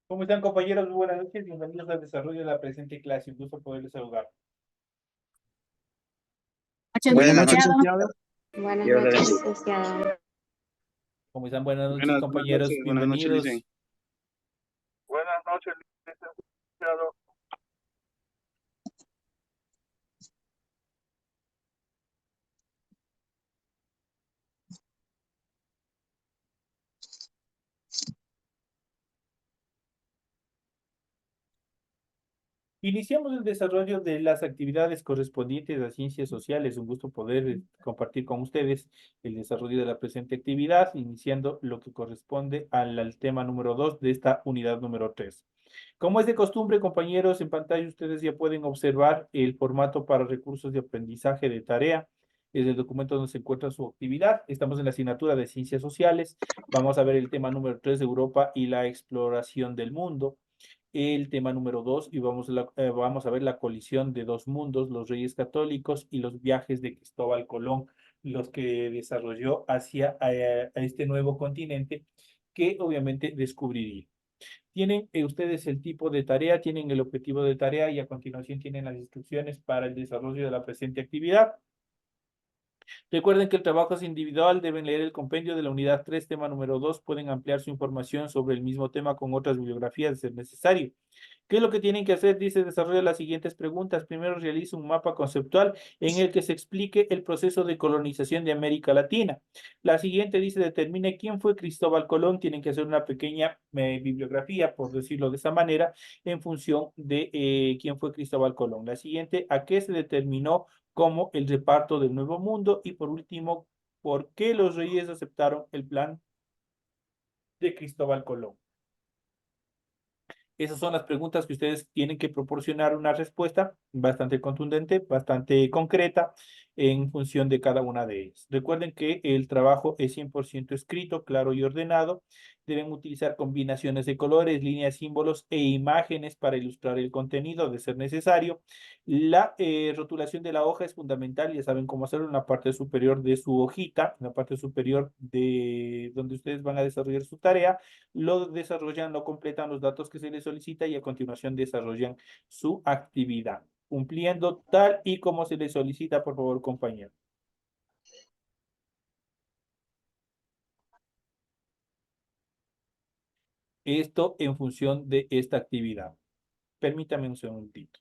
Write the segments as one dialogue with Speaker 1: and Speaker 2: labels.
Speaker 1: ¿Cómo están, compañeros? Muy buenas noches. Bienvenidos al desarrollo de la presente clase. Un gusto poderles saludar.
Speaker 2: Noches,
Speaker 3: Buenas
Speaker 4: Buenas
Speaker 3: noches,
Speaker 4: noches,
Speaker 2: licenciado.
Speaker 4: licenciado.
Speaker 3: Buenas
Speaker 4: Dios le
Speaker 3: noches,
Speaker 4: bendiga.
Speaker 3: licenciado.
Speaker 1: ¿Cómo están? Buenas noches,
Speaker 4: Buenas noches,
Speaker 1: compañeros.
Speaker 4: buenas noches,
Speaker 1: Bienvenidos.
Speaker 4: licen. Buenas noches, licenciado.
Speaker 1: Iniciamos el desarrollo de las actividades correspondientes a ciencias sociales. Un gusto poder compartir con ustedes el desarrollo de la presente actividad, iniciando lo que corresponde al tema número 2 de esta unidad número 3. Como es de costumbre, compañeros, en pantalla ustedes ya pueden observar el formato para recursos de aprendizaje de tarea. Es el documento donde se encuentra su actividad. Estamos en la asignatura de Ciencias Sociales. Vamos a ver el tema número 3 de Europa y la exploración del mundo. El tema número 2 y vamos a ver la colisión de dos mundos, los Reyes Católicos y los viajes de Cristóbal Colón, los que desarrolló hacia a este nuevo continente que obviamente descubriría. Tienen ustedes el tipo de tarea, tienen el objetivo de tarea y a continuación tienen las instrucciones para el desarrollo de la presente actividad. Recuerden que el trabajo es individual, deben leer el compendio de la unidad 3, tema número 2, pueden ampliar su información sobre el mismo tema con otras bibliografías de ser necesario. ¿Qué es lo que tienen que hacer? Dice, desarrolla las siguientes preguntas. Primero, realiza un mapa conceptual en el que se explique el proceso de colonización de América Latina. La siguiente dice, determine quién fue Cristóbal Colón. Tienen que hacer una pequeña bibliografía, por decirlo de esa manera, en función de quién fue Cristóbal Colón. La siguiente, a qué se determinó como el reparto del Nuevo Mundo. Y por último, ¿por qué los reyes aceptaron el plan de Cristóbal Colón? Esas son las preguntas que ustedes tienen que proporcionar una respuesta bastante contundente, bastante concreta en función de cada una de ellas. Recuerden que el trabajo es 100% escrito, claro y ordenado. Deben utilizar combinaciones de colores, líneas, símbolos e imágenes para ilustrar el contenido de ser necesario. La rotulación de la hoja es fundamental. Ya saben cómo hacerlo en la parte superior de su hojita, en la parte superior de donde ustedes van a desarrollar su tarea. Lo desarrollan, lo completan los datos que se les solicita y a continuación desarrollan su actividad, cumpliendo tal y como se les solicita, por favor, compañero. Esto en función de esta actividad. Permítame un segundito.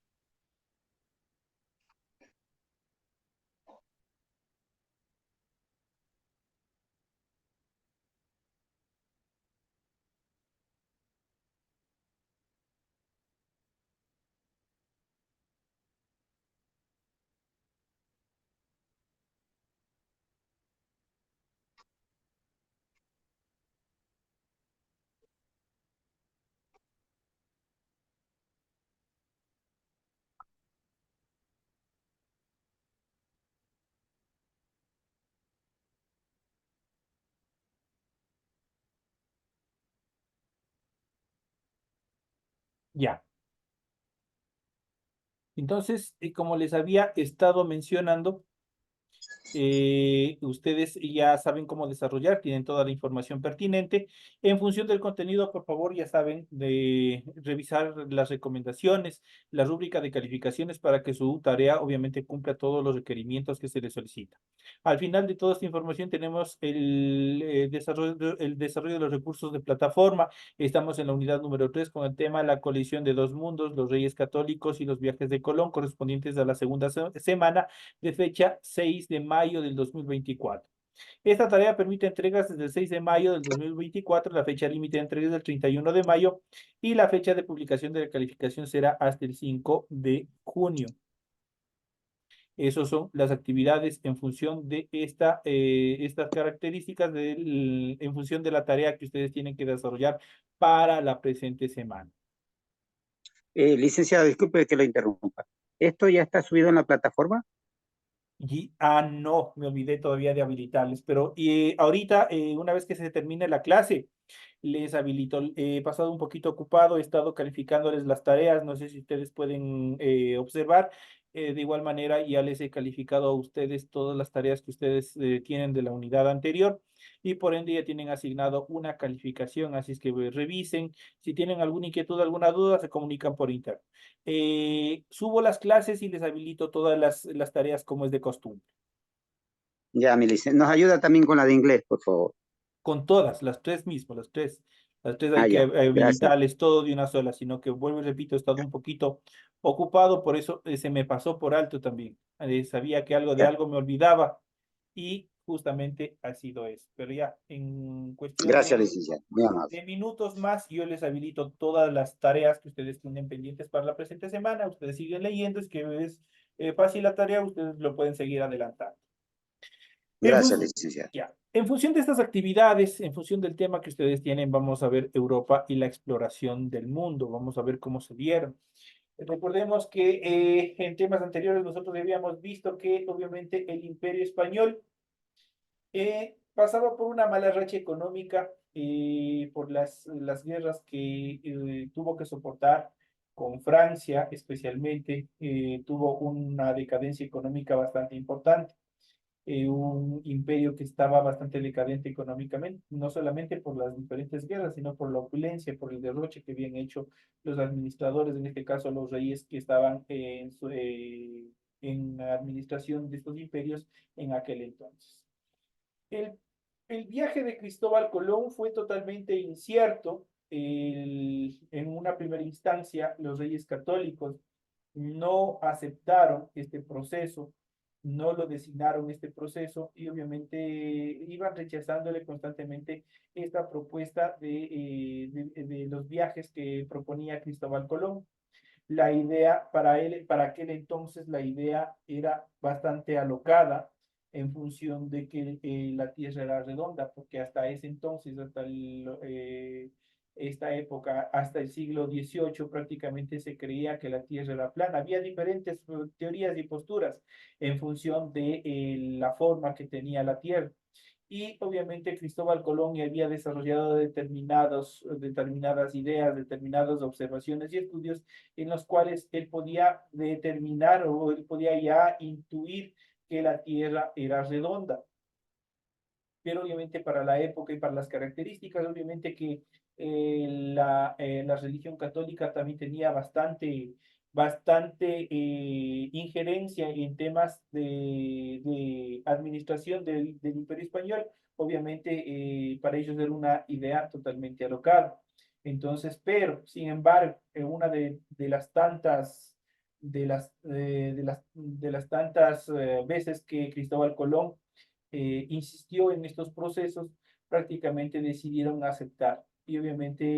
Speaker 1: Ya. Entonces, como les había estado mencionando, ustedes ya saben cómo desarrollar, tienen toda la información pertinente. En función del contenido, por favor, ya saben de revisar las recomendaciones, la rúbrica de calificaciones para que su tarea obviamente cumpla todos los requerimientos que se les solicita. Al final de toda esta información tenemos el desarrollo de los recursos de plataforma. Estamos en la unidad número 3 con el tema la colisión de dos mundos, los Reyes Católicos y los viajes de Colón, correspondientes a la segunda semana de fecha 6 de mayo del 2024. Esta tarea permite entregas desde el 6 de mayo del 2024, la fecha límite de entregas del 31 de mayo y la fecha de publicación de la calificación será hasta el 5 de junio. Esas son las actividades en función de estas características en función de la tarea que ustedes tienen que desarrollar para la presente semana.
Speaker 4: Licenciado, disculpe que lo interrumpa. ¿Esto ya está subido en la plataforma?
Speaker 1: No, me olvidé todavía de habilitarles, pero ahorita, una vez que se termine la clase, les habilito. He pasado un poquito ocupado, he estado calificándoles las tareas, no sé si ustedes pueden observar. De igual manera, ya les he calificado a ustedes todas las tareas que ustedes tienen de la unidad anterior y por ende ya tienen asignado una calificación, así es que revisen. Si tienen alguna inquietud, alguna duda, se comunican por interno. Subo las clases y les habilito todas las tareas como es de costumbre.
Speaker 4: Ya, mi licenciado. Nos ayuda también con la de inglés, por favor.
Speaker 1: Con todas, las tres mismas, las tres. Las tres hay
Speaker 4: Ah,
Speaker 1: que
Speaker 4: ya. Gracias.
Speaker 1: habilitarles todo de una sola, sino que vuelvo y repito, he estado un poquito ocupado, por eso se me pasó por alto también. Sabía que algo de
Speaker 4: Ya.
Speaker 1: algo me olvidaba y justamente ha sido eso. Pero ya, en cuestión
Speaker 4: Gracias, licenciado. Muy amable.
Speaker 1: de minutos más, yo les habilito todas las tareas que ustedes tienen pendientes para la presente semana. Ustedes siguen leyendo, es que es fácil la tarea, ustedes lo pueden seguir adelantando. En
Speaker 4: Gracias,
Speaker 1: función,
Speaker 4: licenciado.
Speaker 1: ya, en función de estas actividades, en función del tema que ustedes tienen, vamos a ver Europa y la exploración del mundo. Vamos a ver cómo se dieron. Recordemos que en temas anteriores nosotros habíamos visto que obviamente el Imperio Español pasaba por una mala racha económica por las guerras que tuvo que soportar con Francia, especialmente, tuvo una decadencia económica bastante importante, un imperio que estaba bastante decadente económicamente, no solamente por las diferentes guerras, sino por la opulencia, por el derroche que habían hecho los administradores, en este caso los reyes que estaban en la administración de estos imperios en aquel entonces. El, el viaje de Cristóbal Colón fue totalmente incierto. En una primera instancia, los reyes católicos no aceptaron este proceso, no lo designaron este proceso y obviamente iban rechazándole constantemente esta propuesta de los viajes que proponía Cristóbal Colón. La idea para él, para aquel entonces, la idea era bastante alocada en función de que la Tierra era redonda, porque hasta ese entonces, esta época, hasta el siglo XVIII, prácticamente se creía que la Tierra era plana. Había diferentes teorías y posturas en función de la forma que tenía la Tierra. Y obviamente Cristóbal Colón había desarrollado determinadas ideas, determinadas observaciones y estudios en los cuales él podía determinar o él podía ya intuir que la Tierra era redonda. Pero obviamente para la época y para las características, obviamente que la religión católica también tenía bastante injerencia en temas de administración del Imperio Español. Obviamente para ellos era una idea totalmente alocada. Entonces, pero, sin embargo, una de las tantas de las tantas veces que Cristóbal Colón insistió en estos procesos, prácticamente decidieron aceptar y obviamente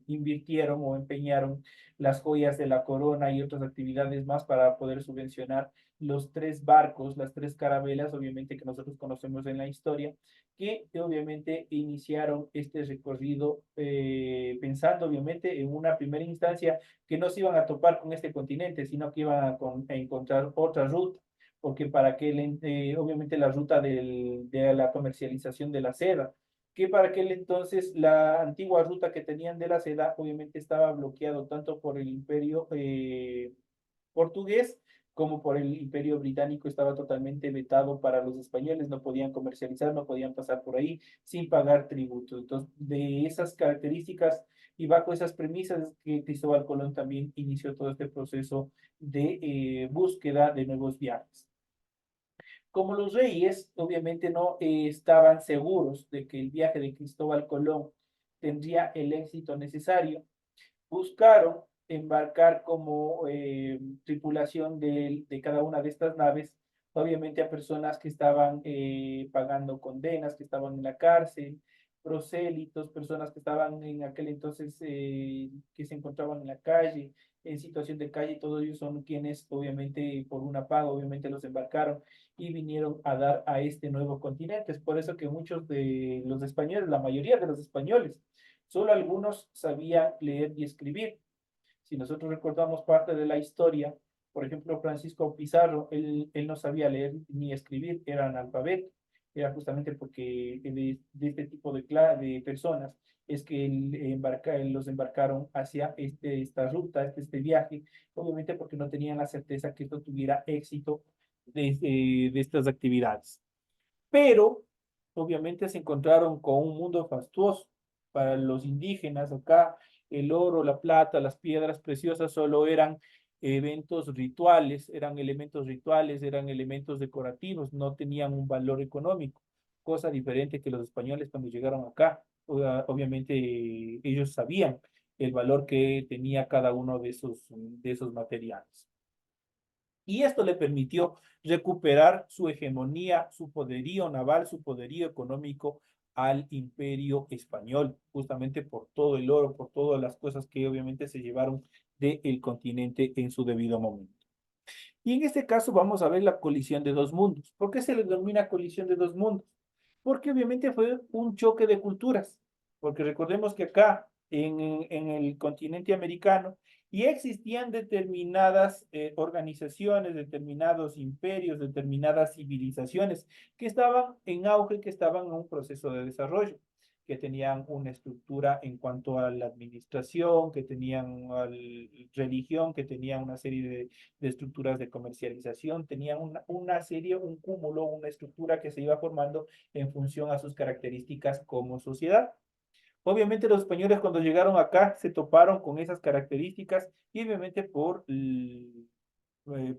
Speaker 1: invirtieron o empeñaron las joyas de la corona y otras actividades más para poder subvencionar los tres barcos, las tres carabelas, obviamente que nosotros conocemos en la historia, que obviamente iniciaron este recorrido pensando obviamente en una primera instancia que no se iban a topar con este continente, sino que iban a encontrar otra ruta porque para que obviamente la ruta de la comercialización de la seda, que para aquel entonces la antigua ruta que tenían de la seda obviamente estaba bloqueado tanto por el imperio portugués como por el imperio británico, estaba totalmente vetado para los españoles, no podían comercializar, no podían pasar por ahí sin pagar tributo. Entonces, de esas características y bajo esas premisas que Cristóbal Colón también inició todo este proceso de búsqueda de nuevos viajes. Como los reyes obviamente no estaban seguros de que el viaje de Cristóbal Colón tendría el éxito necesario, buscaron embarcar como tripulación de cada una de estas naves, obviamente a personas que estaban pagando condenas, que estaban en la cárcel, prosélitos, personas que estaban en aquel entonces que se encontraban en la calle, en situación de calle, todos ellos son quienes obviamente por una paga, obviamente los embarcaron y vinieron a dar a este nuevo continente. Es por eso que muchos de los españoles, la mayoría de los españoles, solo algunos sabían leer y escribir. Si nosotros recordamos parte de la historia, por ejemplo, Francisco Pizarro, él no sabía leer ni escribir, era analfabeto. era justamente porque de este tipo de personas es que los embarcaron hacia esta ruta, este viaje, obviamente porque no tenían la certeza que esto tuviera éxito de estas actividades. Pero obviamente se encontraron con un mundo fastuoso. Para los indígenas acá, el oro, la plata, las piedras preciosas solo eran eventos rituales, eran elementos rituales, eran elementos decorativos, no tenían un valor económico, cosa diferente que los españoles cuando llegaron acá. Obviamente ellos sabían el valor que tenía cada uno de esos materiales. Y esto le permitió recuperar su hegemonía, su poderío naval, su poderío económico al imperio español, justamente por todo el oro, por todas las cosas que obviamente se llevaron del continente en su debido momento. Y en este caso vamos a ver la colisión de dos mundos. ¿Por qué se le denomina colisión de dos mundos? Porque obviamente fue un choque de culturas. Porque recordemos que acá, en el continente americano, y existían determinadas organizaciones, determinados imperios, determinadas civilizaciones que estaban en auge, que estaban en un proceso de desarrollo, que tenían una estructura en cuanto a la administración, que tenían religión, que tenían una serie de estructuras de comercialización, tenían una serie, un cúmulo, una estructura que se iba formando en función a sus características como sociedad. Obviamente los españoles cuando llegaron acá se toparon con esas características y obviamente por,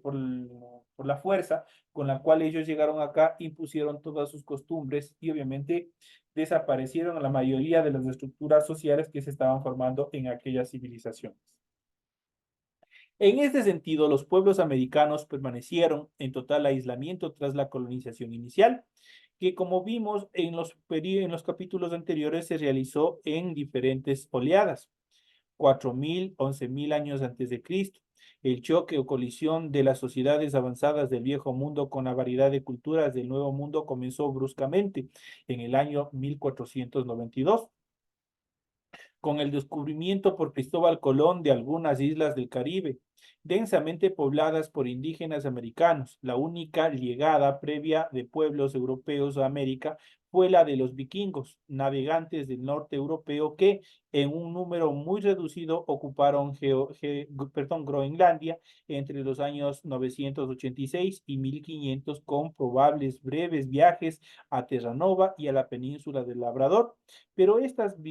Speaker 1: por la fuerza con la cual ellos llegaron acá, impusieron todas sus costumbres y obviamente desaparecieron la mayoría de las estructuras sociales que se estaban formando en aquellas civilizaciones. En este sentido, los pueblos americanos permanecieron en total aislamiento tras la colonización inicial, que como vimos en los capítulos anteriores se realizó en diferentes oleadas. 4.000, 11.000 años antes de Cristo. El choque o colisión de las sociedades avanzadas del viejo mundo con la variedad de culturas del nuevo mundo comenzó bruscamente en el año 1492 con el descubrimiento por Cristóbal Colón de algunas islas del Caribe, densamente pobladas por indígenas americanos. La única llegada previa de pueblos europeos a América fue la de los vikingos, navegantes del norte europeo que en un número muy reducido ocuparon Groenlandia entre los años 986 y 1500 con probables breves viajes a Terranova y a la península del Labrador. Pero estas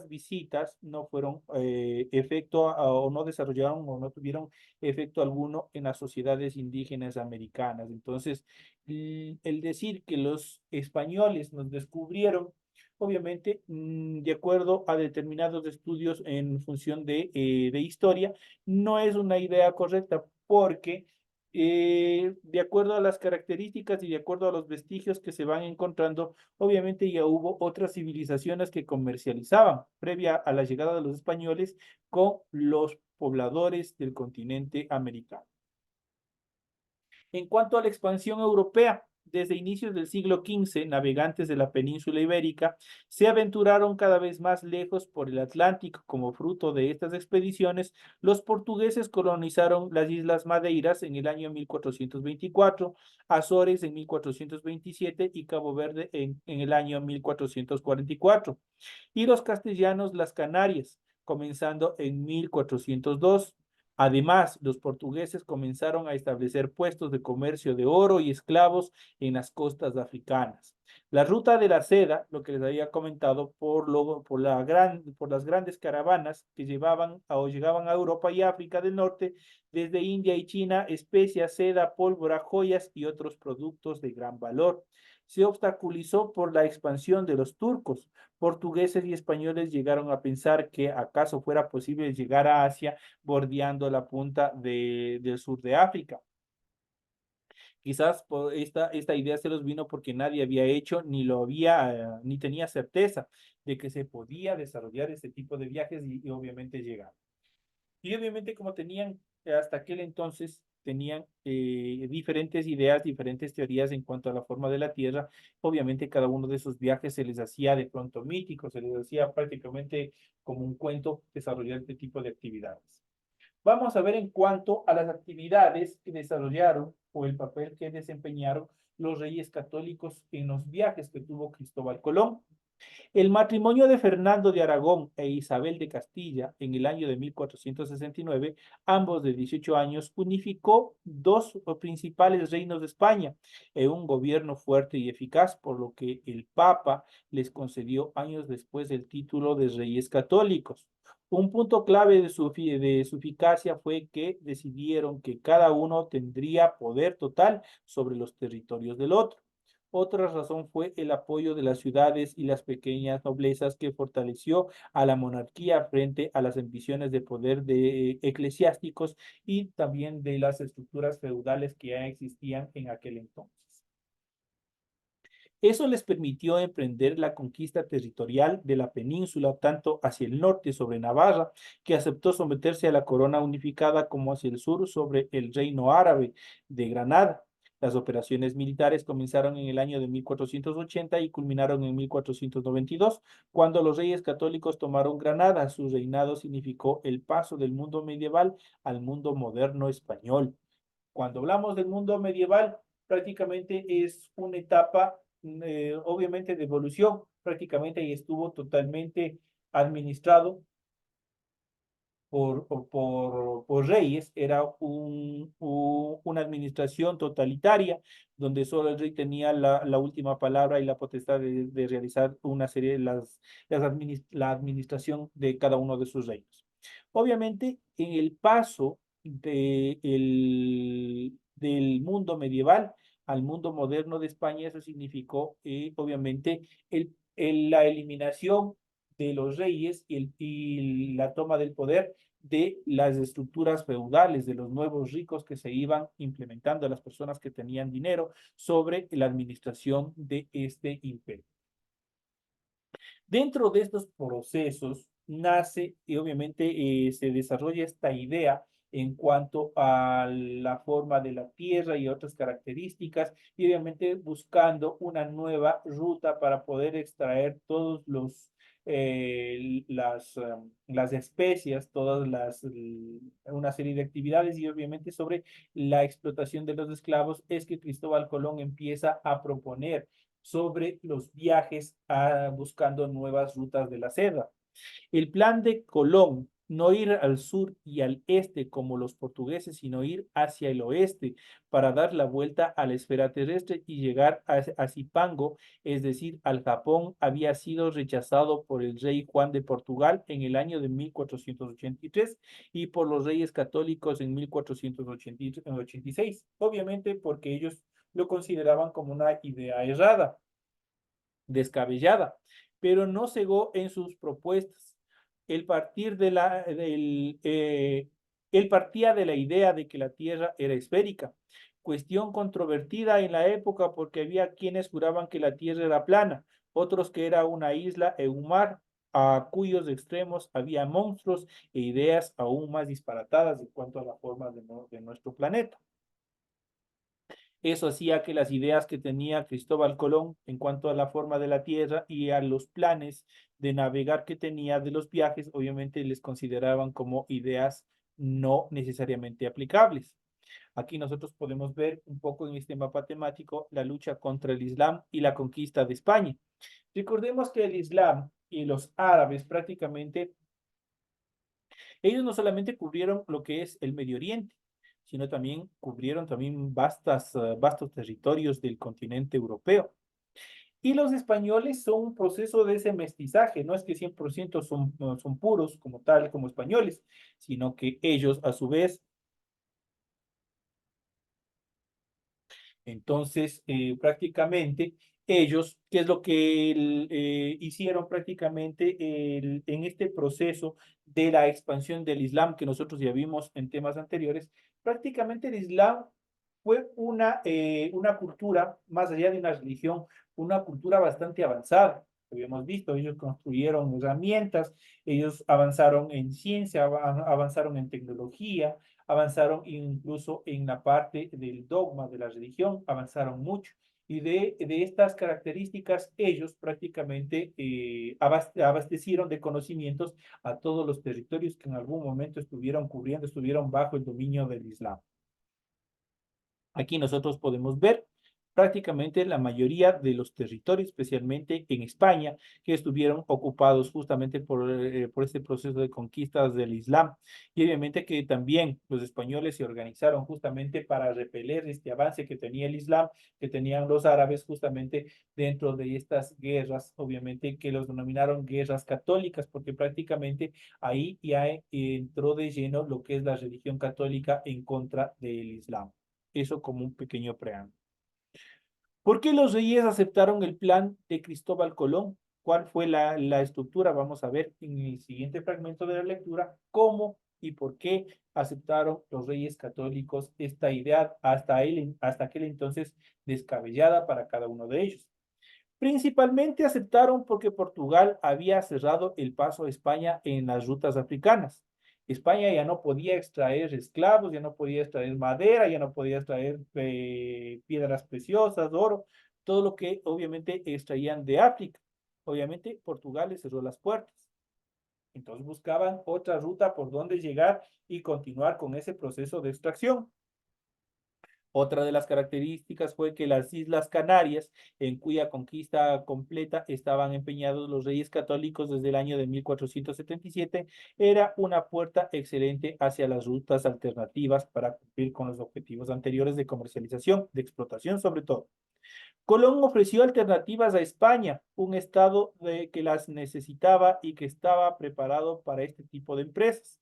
Speaker 1: visitas no fueron efecto o no desarrollaron o no tuvieron efecto alguno en las sociedades indígenas americanas. Entonces, el decir que los españoles nos descubrieron, obviamente, de acuerdo a determinados estudios en función de historia, no es una idea correcta porque de acuerdo a las características y de acuerdo a los vestigios que se van encontrando, obviamente ya hubo otras civilizaciones que comercializaban previa a la llegada de los españoles con los pobladores del continente americano. En cuanto a la expansión europea, desde inicios del siglo XV, navegantes de la península ibérica se aventuraron cada vez más lejos por el Atlántico. Como fruto de estas expediciones, los portugueses colonizaron las Islas Madeiras en el año 1424, Azores en 1427 y Cabo Verde en el año 1444, y los castellanos las Canarias, comenzando en 1402. Además, los portugueses comenzaron a establecer puestos de comercio de oro y esclavos en las costas africanas. La ruta de la seda, lo que les había comentado, por las grandes caravanas que llevaban o llegaban a Europa y África del Norte, desde India y China, especias, seda, pólvora, joyas y otros productos de gran valor. Se obstaculizó por la expansión de los turcos. Portugueses y españoles llegaron a pensar que acaso fuera posible llegar a Asia bordeando la punta del sur de África. Quizás por esta idea se los vino porque nadie había hecho ni lo había, ni tenía certeza de que se podía desarrollar este tipo de viajes y obviamente llegar. Y obviamente como tenían hasta aquel entonces, tenían diferentes ideas, diferentes teorías en cuanto a la forma de la Tierra, obviamente cada uno de esos viajes se les hacía de pronto mítico, se les hacía prácticamente como un cuento desarrollar este tipo de actividades. Vamos a ver en cuanto a las actividades que desarrollaron o el papel que desempeñaron los reyes católicos en los viajes que tuvo Cristóbal Colón. El matrimonio de Fernando de Aragón e Isabel de Castilla en el año de 1469, ambos de 18 años, unificó dos principales reinos de España en un gobierno fuerte y eficaz, por lo que el Papa les concedió años después el título de Reyes Católicos. Un punto clave de su eficacia fue que decidieron que cada uno tendría poder total sobre los territorios del otro. Otra razón fue el apoyo de las ciudades y las pequeñas noblezas que fortaleció a la monarquía frente a las ambiciones de poder de eclesiásticos y también de las estructuras feudales que ya existían en aquel entonces. Eso les permitió emprender la conquista territorial de la península, tanto hacia el norte sobre Navarra, que aceptó someterse a la corona unificada, como hacia el sur sobre el reino árabe de Granada. Las operaciones militares comenzaron en el año de 1480 y culminaron en 1492, cuando los reyes católicos tomaron Granada. Su reinado significó el paso del mundo medieval al mundo moderno español. Cuando hablamos del mundo medieval, prácticamente es una etapa, obviamente, de evolución, prácticamente, y estuvo totalmente administrado por reyes. Era una administración totalitaria, donde solo el rey tenía la última palabra y la potestad de realizar una serie de la administración de cada uno de sus reinos. Obviamente, en el paso del mundo medieval al mundo moderno de España, eso significó, obviamente, la eliminación de los reyes y la toma del poder de las estructuras feudales, de los nuevos ricos que se iban implementando, las personas que tenían dinero, sobre la administración de este imperio. Dentro de estos procesos nace y obviamente se desarrolla esta idea en cuanto a la forma de la tierra y otras características, y obviamente buscando una nueva ruta para poder extraer todos las especias, una serie de actividades, y obviamente sobre la explotación de los esclavos es que Cristóbal Colón empieza a proponer sobre los viajes buscando nuevas rutas de la seda. El plan de Colón, no ir al sur y al este como los portugueses, sino ir hacia el oeste para dar la vuelta a la esfera terrestre y llegar a Zipango, es decir, al Japón, había sido rechazado por el rey Juan de Portugal en el año de 1483 y por los reyes católicos en 1486, obviamente porque ellos lo consideraban como una idea errada, descabellada, pero no cegó en sus propuestas. El partir de la, del, él partía de la idea de que la Tierra era esférica, cuestión controvertida en la época porque había quienes juraban que la Tierra era plana, otros que era una isla en un mar, a cuyos extremos había monstruos e ideas aún más disparatadas en cuanto a la forma de nuestro planeta. Eso hacía que las ideas que tenía Cristóbal Colón en cuanto a la forma de la Tierra y a los planes de navegar que tenía de los viajes, obviamente les consideraban como ideas no necesariamente aplicables. Aquí nosotros podemos ver un poco en este mapa temático la lucha contra el Islam y la conquista de España. Recordemos que el Islam y los árabes prácticamente, ellos no solamente cubrieron lo que es el Medio Oriente, sino también cubrieron también vastos territorios del continente europeo. Y los españoles son un proceso de ese mestizaje, no es que 100% son puros como tal, como españoles, sino que ellos a su vez, entonces prácticamente ellos, ¿qué es lo que hicieron prácticamente en este proceso de la expansión del Islam que nosotros ya vimos en temas anteriores? Prácticamente el Islam fue una cultura, más allá de una religión, una cultura bastante avanzada. Habíamos visto, ellos construyeron herramientas, ellos avanzaron en ciencia, avanzaron en tecnología, avanzaron incluso en la parte del dogma de la religión, avanzaron mucho. Y de estas características, ellos prácticamente abastecieron de conocimientos a todos los territorios que en algún momento estuvieron cubriendo, estuvieron bajo el dominio del Islam. Aquí nosotros podemos ver prácticamente la mayoría de los territorios, especialmente en España, que estuvieron ocupados justamente por este proceso de conquistas del Islam. Y obviamente que también los españoles se organizaron justamente para repeler este avance que tenía el Islam, que tenían los árabes justamente dentro de estas guerras, obviamente que los denominaron guerras católicas, porque prácticamente ahí ya entró de lleno lo que es la religión católica en contra del Islam. Eso como un pequeño preámbulo. ¿Por qué los reyes aceptaron el plan de Cristóbal Colón? ¿Cuál fue la estructura? Vamos a ver en el siguiente fragmento de la lectura cómo y por qué aceptaron los reyes católicos esta idea hasta aquel entonces descabellada para cada uno de ellos. Principalmente aceptaron porque Portugal había cerrado el paso a España en las rutas africanas. España ya no podía extraer esclavos, ya no podía extraer madera, ya no podía extraer piedras preciosas, oro, todo lo que obviamente extraían de África. Obviamente Portugal les cerró las puertas. Entonces buscaban otra ruta por donde llegar y continuar con ese proceso de extracción. Otra de las características fue que las Islas Canarias, en cuya conquista completa estaban empeñados los reyes católicos desde el año de 1477, era una puerta excelente hacia las rutas alternativas para cumplir con los objetivos anteriores de comercialización, de explotación sobre todo. Colón ofreció alternativas a España, un estado que las necesitaba y que estaba preparado para este tipo de empresas.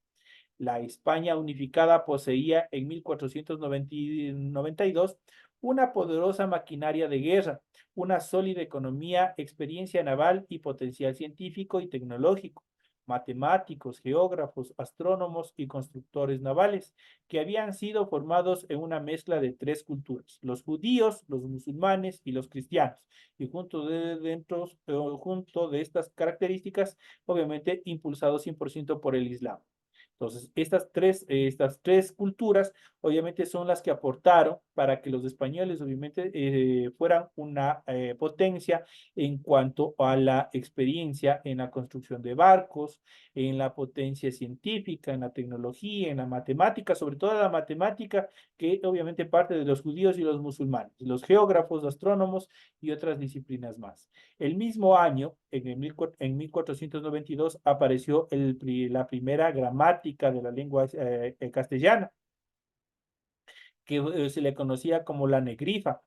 Speaker 1: La España unificada poseía en 1492 una poderosa maquinaria de guerra, una sólida economía, experiencia naval y potencial científico y tecnológico, matemáticos, geógrafos, astrónomos y constructores navales, que habían sido formados en una mezcla de tres culturas, los judíos, los musulmanes y los cristianos, y junto de estas características, obviamente impulsados 100% por el Islam. Entonces, estas tres culturas obviamente son las que aportaron para que los españoles obviamente fueran una potencia en cuanto a la experiencia en la construcción de barcos, en la potencia científica, en la tecnología, en la matemática, sobre todo la matemática que obviamente parte de los judíos y los musulmanes, los geógrafos, astrónomos y otras disciplinas más. El mismo año, en 1492, apareció la primera gramática de la lengua castellana, que se le conocía como la negrifa,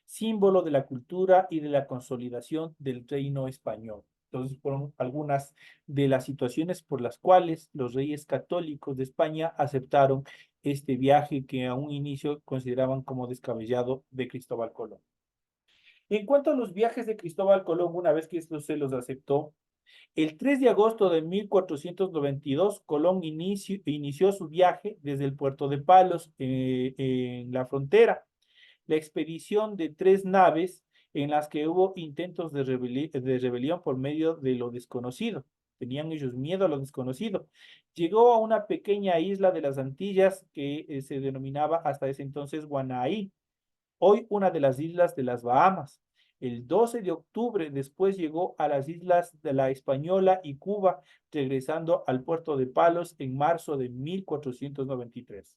Speaker 1: símbolo de la cultura y de la consolidación del reino español. Entonces, fueron algunas de las situaciones por las cuales los reyes católicos de España aceptaron este viaje que a un inicio consideraban como descabellado de Cristóbal Colón. En cuanto a los viajes de Cristóbal Colón, una vez que esto se los aceptó, el 3 de agosto de 1492, Colón inició su viaje desde el puerto de Palos, en la frontera. La expedición de 3 naves en las que hubo intentos de rebelión por medio de lo desconocido. Tenían ellos miedo a lo desconocido. Llegó a una pequeña isla de las Antillas que se denominaba hasta ese entonces Guanaí, hoy una de las islas de las Bahamas. El 12 de octubre después llegó a las islas de la Española y Cuba, regresando al puerto de Palos en marzo de 1493.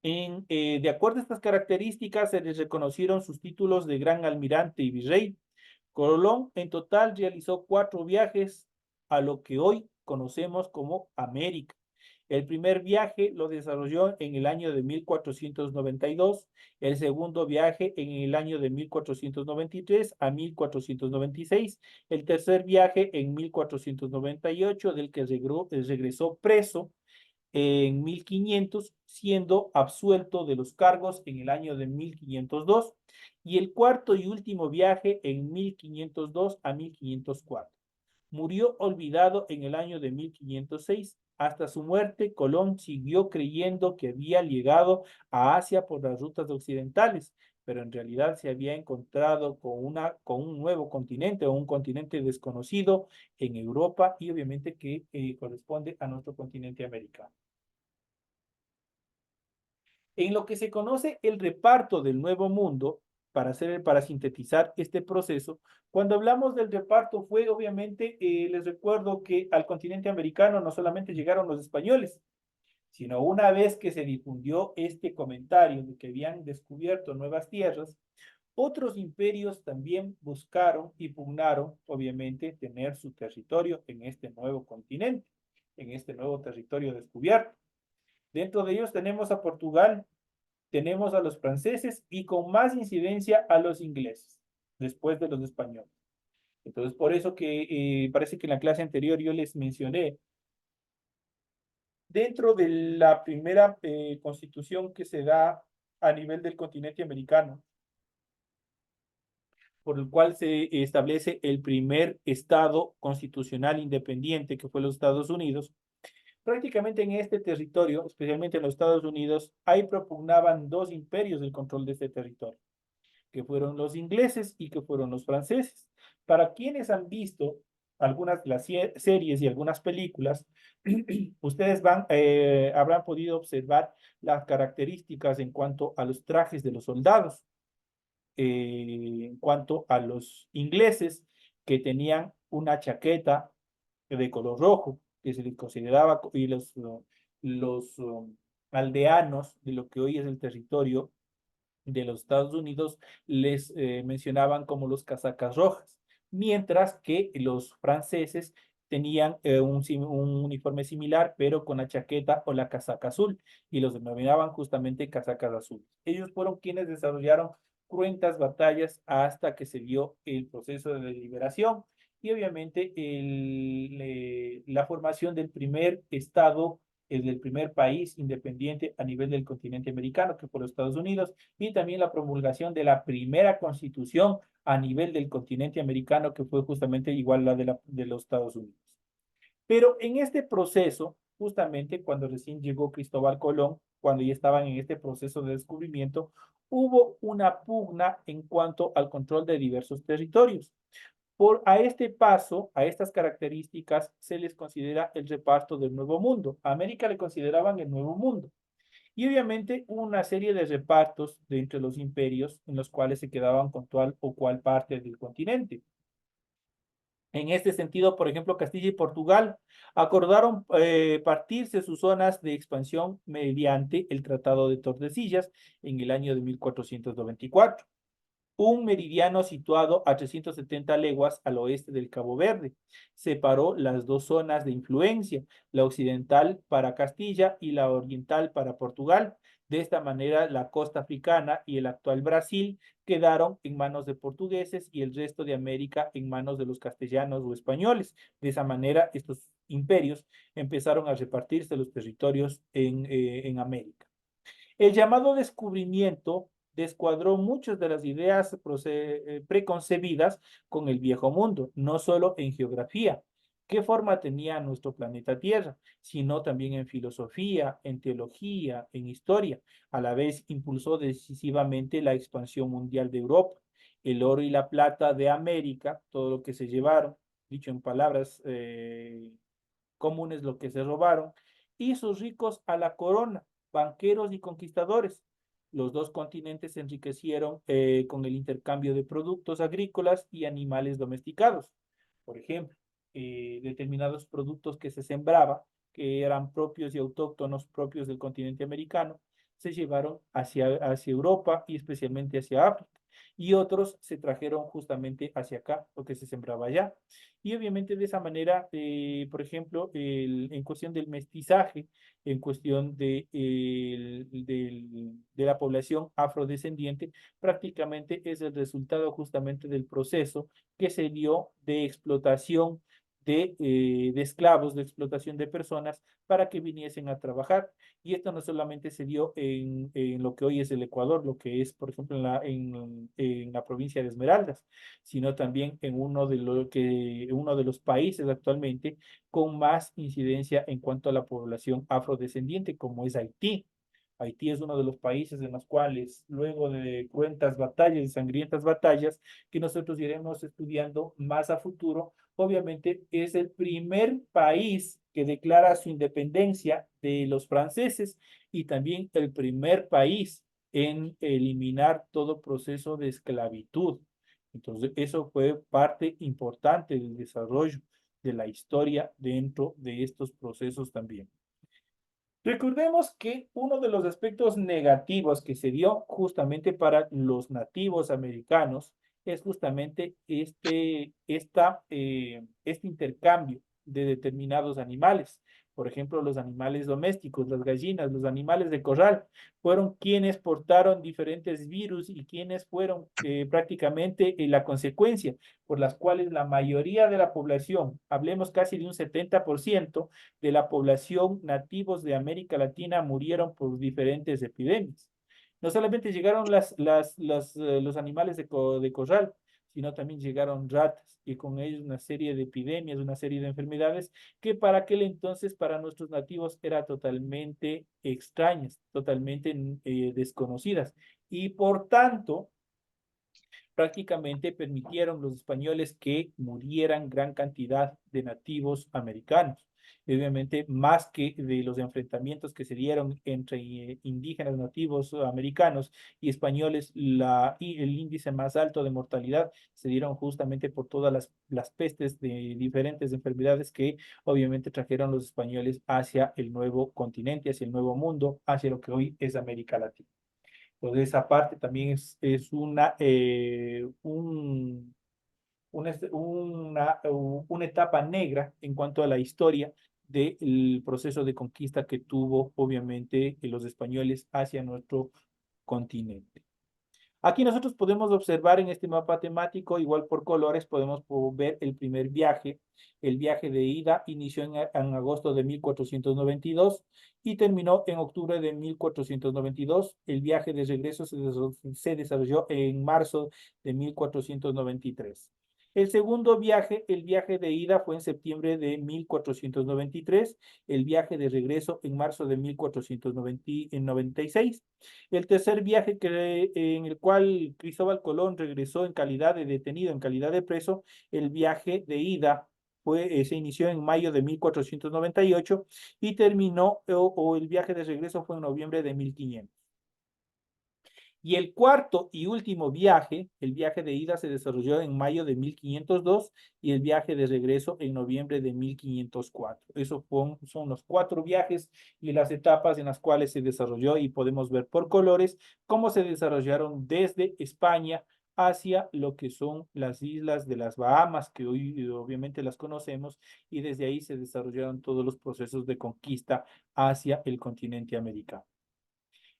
Speaker 1: De acuerdo a estas características, se les reconocieron sus títulos de gran almirante y virrey. Colón en total realizó 4 viajes a lo que hoy conocemos como América. El primer viaje lo desarrolló en el año de 1492, el segundo viaje en el año de 1493 a 1496, el tercer viaje en 1498, del que regresó preso en 1500, siendo absuelto de los cargos en el año de 1502, y el cuarto y último viaje en 1502 a 1504. Murió olvidado en el año de 1506. Hasta su muerte, Colón siguió creyendo que había llegado a Asia por las rutas occidentales, pero en realidad se había encontrado con un nuevo continente o un continente desconocido en Europa y obviamente que corresponde a nuestro continente americano. En lo que se conoce el reparto del Nuevo Mundo, para sintetizar este proceso, cuando hablamos del reparto fue obviamente, les recuerdo que al continente americano no solamente llegaron los españoles, sino una vez que se difundió este comentario de que habían descubierto nuevas tierras, otros imperios también buscaron y pugnaron, obviamente, tener su territorio en este nuevo continente, en este nuevo territorio descubierto. Dentro de ellos tenemos a Portugal, tenemos a los franceses y con más incidencia a los ingleses, después de los españoles. Entonces, por eso que parece que en la clase anterior yo les mencioné, dentro de la primera constitución que se da a nivel del continente americano, por el cual se establece el primer estado constitucional independiente, que fue los Estados Unidos, prácticamente en este territorio, especialmente en los Estados Unidos, ahí propugnaban dos imperios el control de este territorio, que fueron los ingleses y que fueron los franceses. Para quienes han visto algunas de las series y algunas películas, ustedes habrán podido observar las características en cuanto a los trajes de los soldados, en cuanto a los ingleses que tenían una chaqueta de color rojo, que se les consideraba, y los aldeanos de lo que hoy es el territorio de los Estados Unidos les mencionaban como los casacas rojas, mientras que los franceses tenían un uniforme similar, pero con la chaqueta o la casaca azul, y los denominaban justamente casacas azules. Ellos fueron quienes desarrollaron cruentas batallas hasta que se dio el proceso de liberación y obviamente la formación del primer estado, del primer país independiente a nivel del continente americano, que fue los Estados Unidos, y también la promulgación de la primera constitución a nivel del continente americano, que fue justamente igual a la de los Estados Unidos. Pero en este proceso, justamente cuando recién llegó Cristóbal Colón, cuando ya estaban en este proceso de descubrimiento, hubo una pugna en cuanto al control de diversos territorios. A este paso, a estas características, se les considera el reparto del Nuevo Mundo. A América le consideraban el Nuevo Mundo. Y obviamente hubo una serie de repartos de entre los imperios en los cuales se quedaban con tal o cual parte del continente. En este sentido, por ejemplo, Castilla y Portugal acordaron partirse sus zonas de expansión mediante el Tratado de Tordesillas en el año de 1494, un meridiano situado a 370 leguas al oeste del Cabo Verde. Separó las dos zonas de influencia, la occidental para Castilla y la oriental para Portugal. De esta manera, la costa africana y el actual Brasil quedaron en manos de portugueses y el resto de América en manos de los castellanos o españoles. De esa manera, estos imperios empezaron a repartirse los territorios en América. El llamado descubrimiento descuadró muchas de las ideas preconcebidas con el viejo mundo, no solo en geografía, qué forma tenía nuestro planeta Tierra, sino también en filosofía, en teología, en historia. A la vez impulsó decisivamente la expansión mundial de Europa, el oro y la plata de América, todo lo que se llevaron, dicho en palabras comunes, lo que se robaron, y sus ricos a la corona, banqueros y conquistadores. Los dos continentes se enriquecieron con el intercambio de productos agrícolas y animales domesticados. Por ejemplo, determinados productos que se sembraba, que eran propios y autóctonos propios del continente americano, se llevaron hacia Europa y especialmente hacia África. Y otros se trajeron justamente hacia acá, lo que se sembraba allá. Y obviamente de esa manera, por ejemplo, en cuestión del mestizaje, en cuestión de la población afrodescendiente, prácticamente es el resultado justamente del proceso que se dio de explotación de esclavos, de explotación de personas para que viniesen a trabajar. Y esto no solamente se dio en lo que hoy es el Ecuador, lo que es, por ejemplo, en la provincia de Esmeraldas, sino también en uno de los países actualmente con más incidencia en cuanto a la población afrodescendiente, como es Haití. Haití es uno de los países en los cuales, luego de cruentas batallas y sangrientas batallas, que nosotros iremos estudiando más a futuro, obviamente es el primer país que declara su independencia de los franceses y también el primer país en eliminar todo proceso de esclavitud. Entonces, eso fue parte importante del desarrollo de la historia dentro de estos procesos también. Recordemos que uno de los aspectos negativos que se dio justamente para los nativos americanos es justamente este intercambio de determinados animales. Por ejemplo, los animales domésticos, las gallinas, los animales de corral, fueron quienes portaron diferentes virus y quienes fueron prácticamente la consecuencia por las cuales la mayoría de la población, hablemos casi de un 70%, de la población nativos de América Latina murieron por diferentes epidemias. No solamente llegaron los animales de corral, sino también llegaron ratas y con ellos una serie de epidemias, una serie de enfermedades que para aquel entonces para nuestros nativos eran totalmente extrañas, totalmente desconocidas. Y por tanto, prácticamente permitieron los españoles que murieran gran cantidad de nativos americanos. Y obviamente, más que de los enfrentamientos que se dieron entre indígenas nativos americanos y españoles, el índice más alto de mortalidad se dieron justamente por todas las pestes de diferentes enfermedades que obviamente trajeron los españoles hacia el nuevo continente, hacia el nuevo mundo, hacia lo que hoy es América Latina. Entonces, esa parte también es una etapa negra en cuanto a la historia del proceso de conquista que tuvo, obviamente, los españoles hacia nuestro continente. Aquí nosotros podemos observar en este mapa temático, igual por colores, podemos ver el primer viaje. El viaje de ida inició en agosto de 1492 y terminó en octubre de 1492. El viaje de regreso se desarrolló en marzo de 1493. El segundo viaje, el viaje de ida fue en septiembre de 1493, el viaje de regreso en marzo de 1496. El tercer viaje en el cual Cristóbal Colón regresó en calidad de detenido, en calidad de preso, el viaje de ida se inició en mayo de 1498 y terminó, o el viaje de regreso fue en noviembre de 1500. Y el cuarto y último viaje, el viaje de ida se desarrolló en mayo de 1502 y el viaje de regreso en noviembre de 1504. Esos son los 4 viajes y las etapas en las cuales se desarrolló y podemos ver por colores cómo se desarrollaron desde España hacia lo que son las islas de las Bahamas, que hoy obviamente las conocemos, y desde ahí se desarrollaron todos los procesos de conquista hacia el continente americano.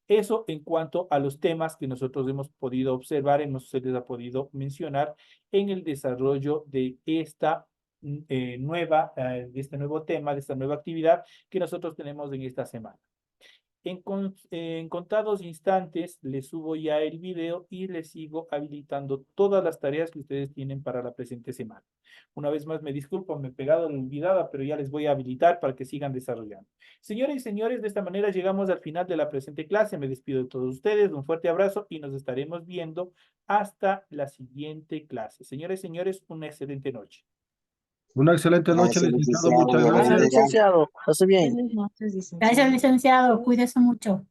Speaker 1: Eso en cuanto a los temas que nosotros hemos podido observar, se les ha podido mencionar en el desarrollo de de este nuevo tema, de esta nueva actividad que nosotros tenemos en esta semana. En contados instantes les subo ya el video y les sigo habilitando todas las tareas que ustedes tienen para la presente semana. Una vez más me disculpo, me he pegado la olvidada, pero ya les voy a habilitar para que sigan desarrollando. Señoras y señores, de esta manera llegamos al final de la presente clase. Me despido de todos ustedes, un fuerte abrazo y nos estaremos viendo hasta la siguiente clase. Señores y señores, una excelente noche.
Speaker 2: Una excelente noche,
Speaker 3: Gracias,
Speaker 2: licenciado.
Speaker 3: licenciado.
Speaker 2: Muchas
Speaker 3: Buenas
Speaker 2: gracias.
Speaker 3: noches.
Speaker 5: Licenciado, hace bien.
Speaker 6: Gracias, licenciado. Cuídese mucho.